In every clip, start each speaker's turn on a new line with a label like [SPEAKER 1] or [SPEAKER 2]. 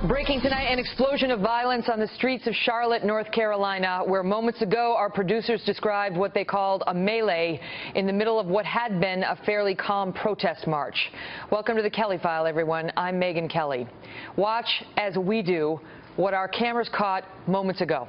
[SPEAKER 1] Breaking tonight, an explosion of violence on the streets of Charlotte, North Carolina, where moments ago our producers described what they called a melee in the middle of what had been a fairly calm protest march. Welcome to the Kelly File, everyone. I'm Megyn Kelly. Watch as we do what our cameras caught moments ago.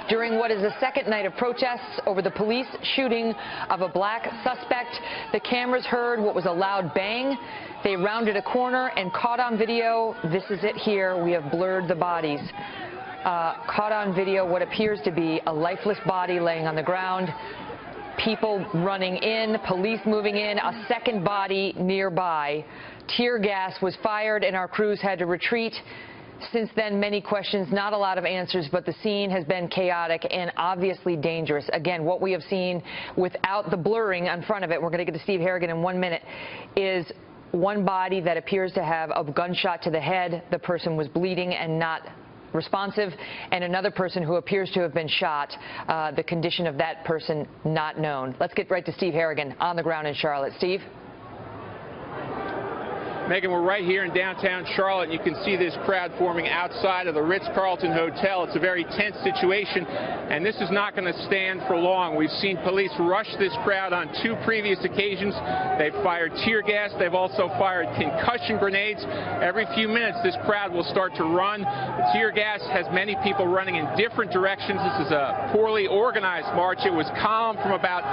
[SPEAKER 1] During what is the second night of protests over the police shooting of a black suspect, the cameras heard what was a loud bang. They rounded a corner and caught on video. This is it here. We have blurred the bodies. Caught on video what appears to be a lifeless body laying on the ground. People running in, police moving in, a second body nearby. Tear gas was fired and our crews had to retreat. Since then, many questions, not a lot of answers, but the scene has been chaotic and obviously dangerous. Again, what we have seen without the blurring in front of it, we're going to get to Steve Harrigan in 1 minute, is one body that appears to have a gunshot to the head. The person was bleeding and not responsive, and another person who appears to have been shot. The condition of that person not known. Let's get right to Steve Harrigan on the ground in Charlotte. Steve?
[SPEAKER 2] Megyn, we're right here in downtown Charlotte. You can see this crowd forming outside of the Ritz-Carlton Hotel. It's a very tense situation, and this is not going to stand for long. We've seen police rush this crowd on 2 previous occasions. They've fired tear gas. They've also fired concussion grenades. Every few minutes, this crowd will start to run. The tear gas has many people running in different directions. This is a poorly organized march. It was calm from about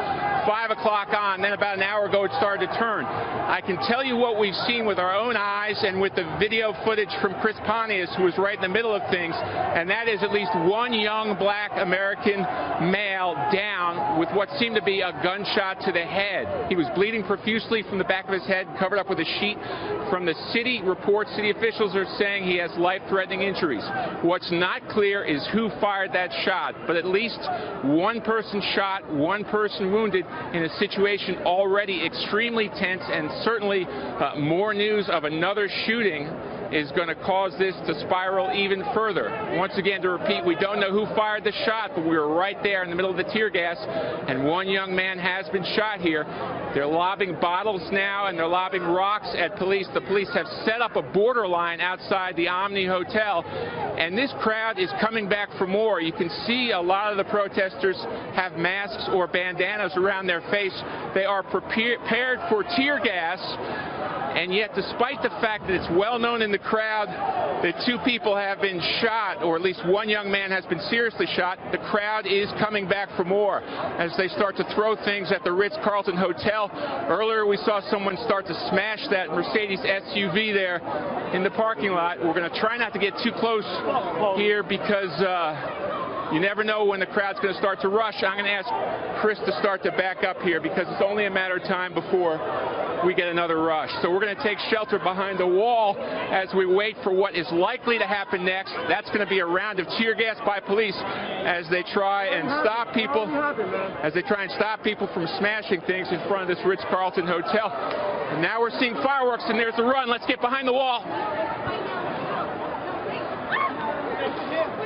[SPEAKER 2] 5 o'clock on. Then about an hour ago, it started to turn. I can tell you what we've seen with our own eyes and with the video footage from Chris Pontius, who was right in the middle of things, and that is at least one young black American male down with what seemed to be a gunshot to the head. He was bleeding profusely from the back of his head, covered up with a sheet. From the city reports, city officials are saying he has life-threatening injuries. What's not clear is who fired that shot, but at least one person shot, one person wounded in a situation already extremely tense, and certainly more news of another shooting is going to cause this to spiral even further. Once again, to repeat, we don't know who fired the shot, but we were right there in the middle of the tear gas, and one young man has been shot here. They're lobbing bottles now, and they're lobbing rocks at police. The police have set up a borderline outside the Omni Hotel, and this crowd is coming back for more. You can see a lot of the protesters have masks or bandanas around their face. They are prepared for tear gas. And yet, despite the fact that it's well known in the crowd that 2 people have been shot, or at least one young man has been seriously shot, the crowd is coming back for more as they start to throw things at the Ritz-Carlton Hotel. Earlier, we saw someone start to smash that Mercedes SUV there in the parking lot. We're going to try not to get too close here because you never know when the crowd's going to start to rush. I'm going to ask Chris to start to back up here because it's only a matter of time before we get another rush. So we're going to take shelter behind the wall as we wait for what is likely to happen next. That's going to be a round of tear gas by police as they try and stop people, from smashing things in front of this Ritz-Carlton Hotel. And now we're seeing fireworks, and there's the run. Let's get behind the wall.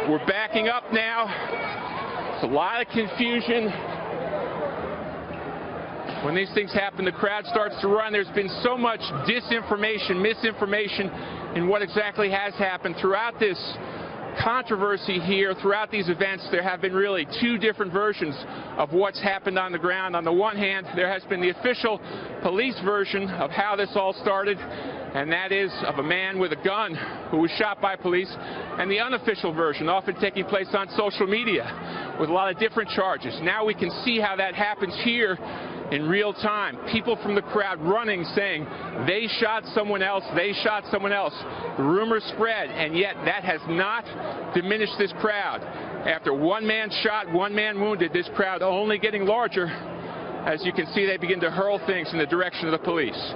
[SPEAKER 2] We're backing up now. It's a lot of confusion. When these things happen, the crowd starts to run. There's been so much disinformation, misinformation in what exactly has happened. Throughout this controversy here, throughout these events, there have been really 2 different versions of what's happened on the ground. On the one hand, there has been the official police version of how this all started, and that is of a man with a gun who was shot by police, and the unofficial version, often taking place on social media with a lot of different charges. Now we can see how that happens here in real time. People from the crowd running, saying they shot someone else, they shot someone else. The rumors spread, and yet that has not diminished this crowd. After one man shot, one man wounded, this crowd only getting larger. As you can see, they begin to hurl things in the direction of the police.